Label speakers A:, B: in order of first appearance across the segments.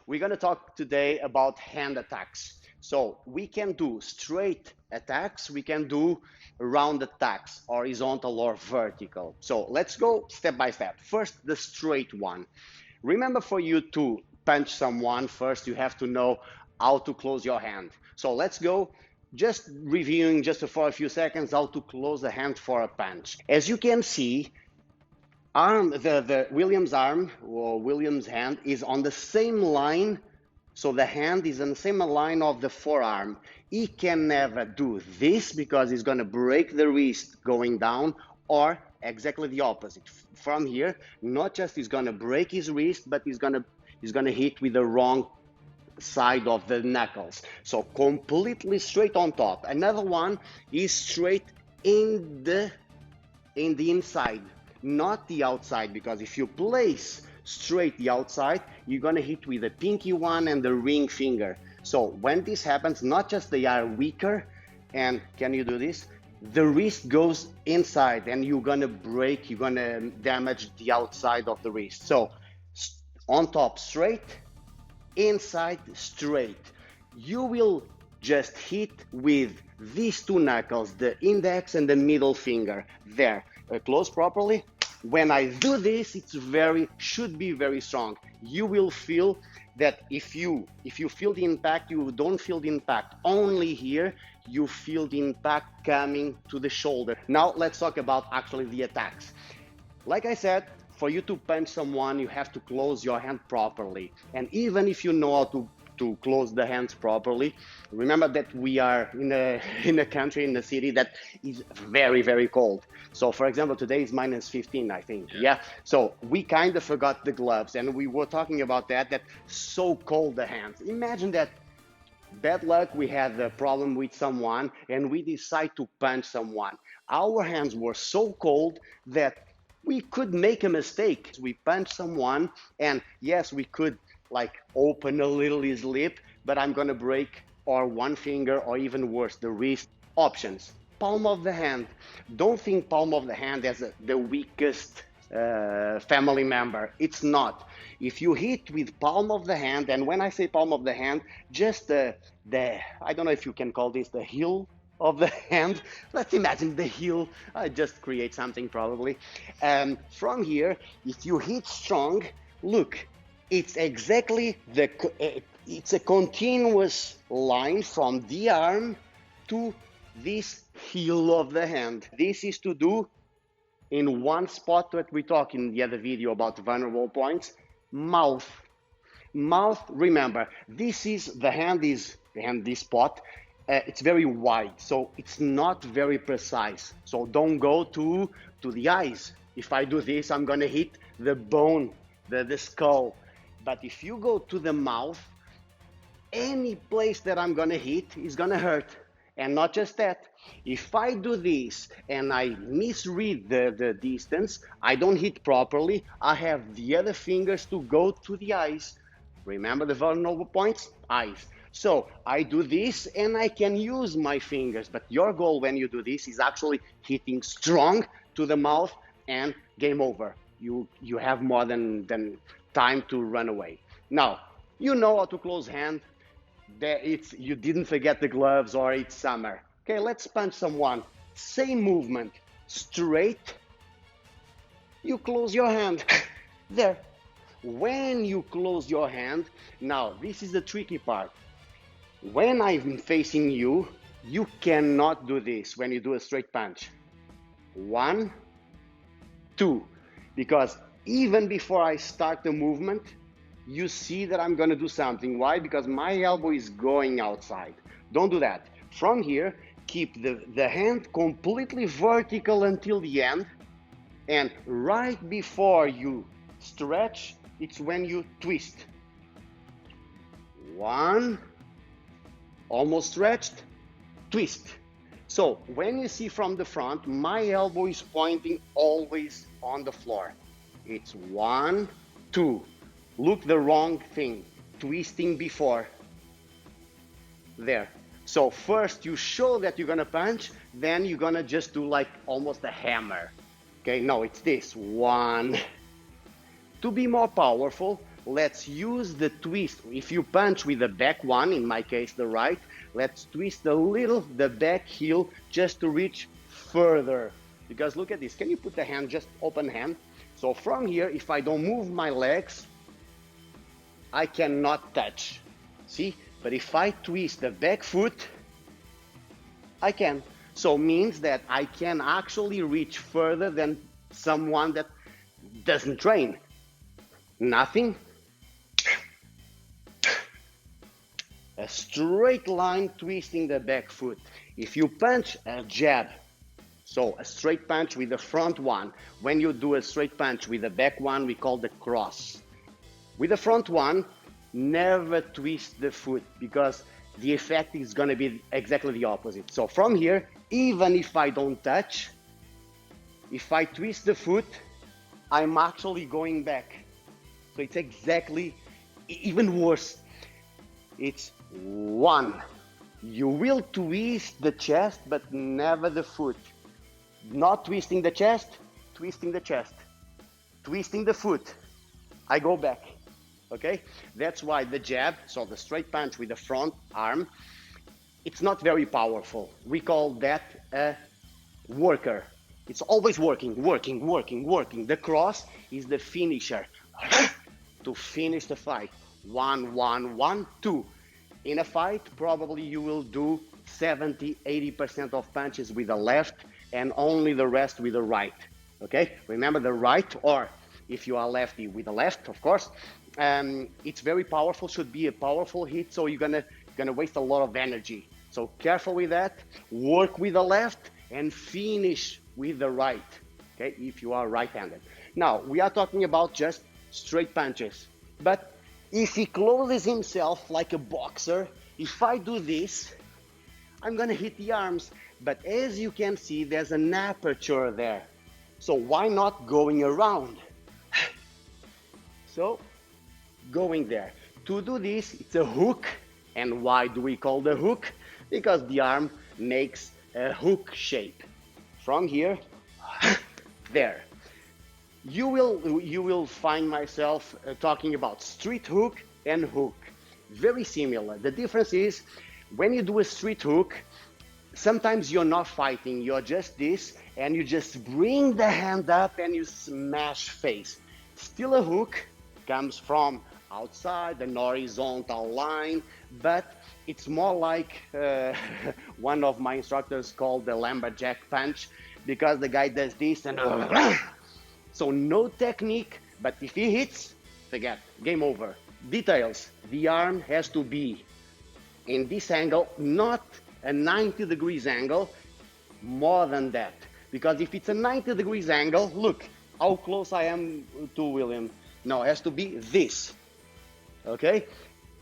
A: We're going to talk today about hand attacks. So we can do straight attacks, we can do round attacks, horizontal or vertical. So let's go step by step. First, the straight one. Remember, for you to punch someone, first you have to know how to close your hand. So let's go just reviewing just for a few seconds how to close the hand for a punch. As you can see, the William's arm or William's hand is on the same line, so the hand is on the same line of the forearm. He can never do this because he's going to break the wrist going down, or exactly the opposite. From here, not just he's going to break his wrist, but he's going to hit with the wrong side of the knuckles. So completely straight on top. Another one is straight in the inside, not the outside, because if you place straight the outside, you're gonna hit with the pinky one and the ring finger. So when this happens, not just they are weaker, and can you do this? The wrist goes inside and you're gonna break, you're gonna damage the outside of the wrist. So on top straight, inside straight. You will just hit with these two knuckles, the index and the middle finger. There, close properly. When I do this, should be very strong. You will feel that if you feel the impact, you don't feel the impact only here, you feel the impact coming to the shoulder. Now let's talk about actually the attacks. Like I said, for you to punch someone, you have to close your hand properly. And even if you know how to close the hands properly, remember that we are in a country, in a city that is very, very cold. So for example, today is -15, I think. Yeah. So we kind of forgot the gloves, and we were talking about that so cold the hands. Imagine that. Bad luck, we had a problem with someone and we decide to punch someone. Our hands were so cold that we could make a mistake. We punch someone, and yes, we could like open a little his lip, but I'm gonna break or one finger, or even worse, the wrist. Options: palm of the hand. Don't think palm of the hand as the weakest family member. It's not. If you hit with palm of the hand, and when I say palm of the hand, just the I don't know if you can call this the heel of the hand. Let's imagine the heel. I just create something probably. From here, if you hit strong, look, it's exactly it's a continuous line from the arm to this heel of the hand. This is to do in one spot that we talked in the other video about vulnerable points. Mouth. Remember, this spot. It's very wide, so it's not very precise. So don't go to the eyes. If I do this, I'm gonna hit the bone, the skull. But if you go to the mouth, any place that I'm gonna hit is gonna hurt. And not just that, if I do this and I misread the distance, I don't hit properly, I have the other fingers to go to the eyes. Remember the vulnerable points? Eyes. So I do this and I can use my fingers, but your goal when you do this is actually hitting strong to the mouth, and game over. You have more than time to run away. Now, you know how to close hand. You didn't forget the gloves, or it's summer. Okay, let's punch someone. Same movement, straight. You close your hand. There. When you close your hand, now this is the tricky part. When I'm facing you, you cannot do this when you do a straight punch. 1, 2, because even before I start the movement, you see that I'm gonna do something. Why? Because my elbow is going outside. Don't do that. From here, keep the hand completely vertical until the end, and right before you stretch, it's when you twist. 1, almost stretched, twist. So when you see from the front, my elbow is pointing always on the floor. It's 1, 2. Look, the wrong thing, twisting before. There. So first you show that you're gonna punch, then you're gonna just do like almost a hammer. Okay, no, it's this. 1. To be more powerful, let's use the twist. If you punch with the back one, in my case the right, let's twist a little the back heel just to reach further. Because look at this, can you put the hand, just open hand? So from here, if I don't move my legs, I cannot touch. See? But if I twist the back foot, I can. So means that I can actually reach further than someone that doesn't train. Nothing. A straight line twisting the back foot. If you punch a jab, so a straight punch with the front one, when you do a straight punch with the back one, we call the cross. With the front one, never twist the foot because the effect is going to be exactly the opposite. So from here, even if I don't touch, if I twist the foot, I'm actually going back. So it's exactly even worse. It's one. You will twist the chest, but never the foot. Not twisting the chest, twisting the chest. Twisting the foot, I go back. Okay? That's why the jab, so the straight punch with the front arm, it's not very powerful. We call that a worker. It's always working, working, working, working. The cross is the finisher to finish the fight. 1, 1, 1, 2. In a fight, probably you will do 70-80% of punches with the left and only the rest with the right. Okay? Remember the right, or if you are lefty, with the left, of course. It's very powerful, should be a powerful hit, so you're gonna waste a lot of energy. So careful with that. Work with the left and finish with the right. Okay? If you are right-handed. Now, we are talking about just straight punches. But if he closes himself like a boxer, if I do this, I'm gonna hit the arms. But as you can see, there's an aperture there. So why not going around? So, going there. To do this, it's a hook. And why do we call the hook? Because the arm makes a hook shape. From here, there. You will find myself talking about street hook and hook. Very similar. The difference is when you do a street hook, sometimes you're not fighting, you're just this, and you just bring the hand up and you smash face. Still a hook, comes from outside, an horizontal line, but it's more like one of my instructors called the lumberjack punch, because the guy does this and so no technique, but if he hits, forget, game over. Details, the arm has to be in this angle, not a 90 degrees angle, more than that. Because if it's a 90 degrees angle, look how close I am to William. No, it has to be this, okay?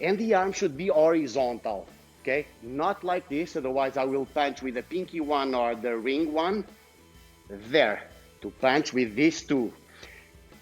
A: And the arm should be horizontal, okay? Not like this, otherwise I will punch with the pinky one or the ring one. There, to punch with these two.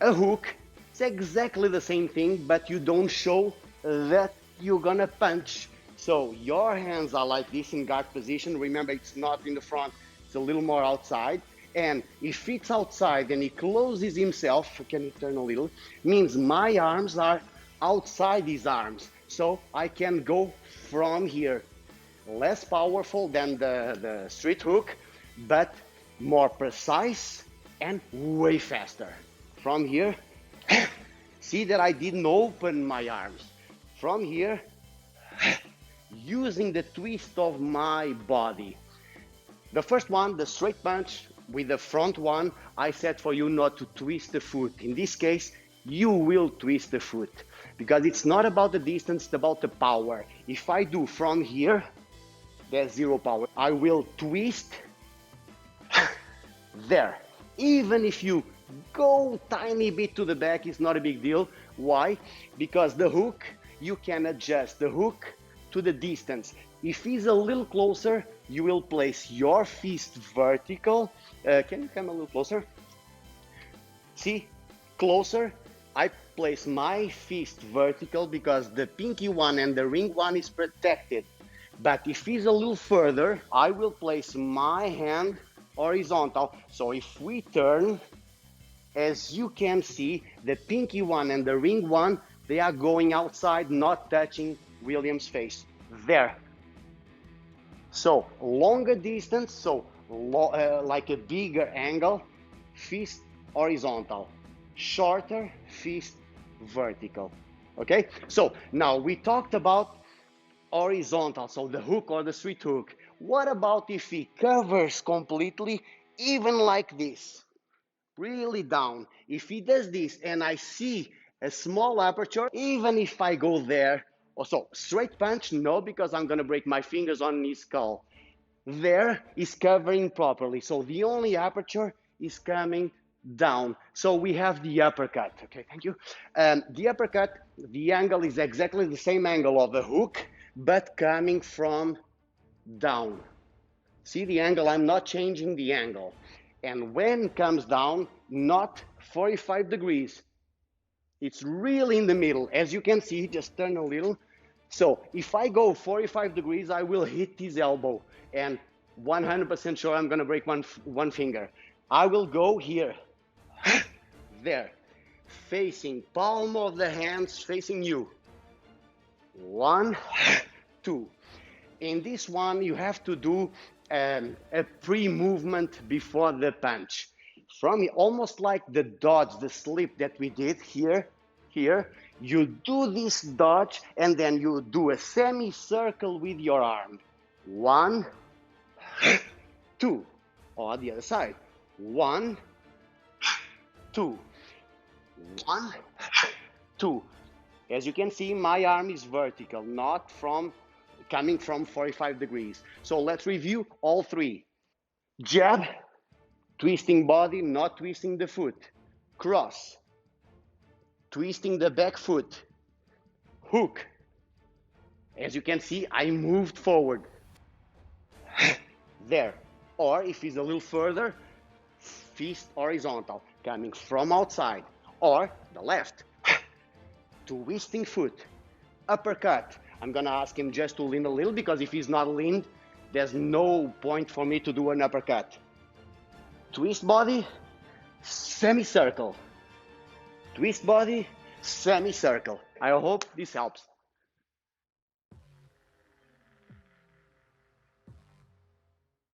A: A hook, it's exactly the same thing, but you don't show that you're gonna punch. So your hands are like this in guard position. Remember, it's not in the front, it's a little more outside. And if it's outside and he closes himself, can you turn a little? Means my arms are outside his arms. So I can go from here. Less powerful than the street hook, but more precise and way faster. From here, see that I didn't open my arms. From here, using the twist of my body. The first one, the straight punch with the front one, I said for you not to twist the foot. In this case, you will twist the foot because it's not about the distance, it's about the power. If I do from here, there's zero power. I will twist there. Even if you go tiny bit to the back, it's not a big deal. Why? Because the hook, you can adjust the hook to the distance. If he's a little closer, you will place your fist vertical. Can you come a little closer? See, closer. I place my fist vertical because the pinky one and the ring one is protected. But if he's a little further, I will place my hand horizontal. So if we turn, as you can see, the pinky one and the ring one They are going outside, not touching William's face. There. So longer distance, so like a bigger angle, fist horizontal. Shorter, fist vertical. Okay, so now we talked about horizontal, so the hook or the street hook. What about if he covers completely, even like this, really down? If he does this and I see a small aperture, even if I go there, also straight punch, no, because I'm gonna break my fingers on his skull. There is covering properly, so the only aperture is coming down. So we have the uppercut. Okay, thank you. The uppercut, the angle is exactly the same angle of the hook, but coming from down. See the angle? I'm not changing the angle. And when it comes down, not 45 degrees. It's really in the middle. As you can see, just turn a little. So if I go 45 degrees, I will hit his elbow. And 100% sure I'm gonna break one finger. I will go here, there, facing palm of the hands, facing you. 1, 2. In this one, you have to do a pre-movement before the punch. From almost like the dodge, the slip that we did here, you do this dodge and then you do a semicircle with your arm. 1, 2, or the other side. 1, 2, 1, 2. As you can see, my arm is vertical, not coming from 45 degrees. So let's review all three. Jab, twisting body, not twisting the foot. Cross, twisting the back foot. Hook. As you can see, I moved forward. There. Or if it's a little further, fist horizontal, coming from outside. Or the left. Twisting foot. Uppercut. I'm gonna ask him just to lean a little, because if he's not leaned, there's no point for me to do an uppercut. Twist body, semicircle. Twist body, semicircle. I hope this helps.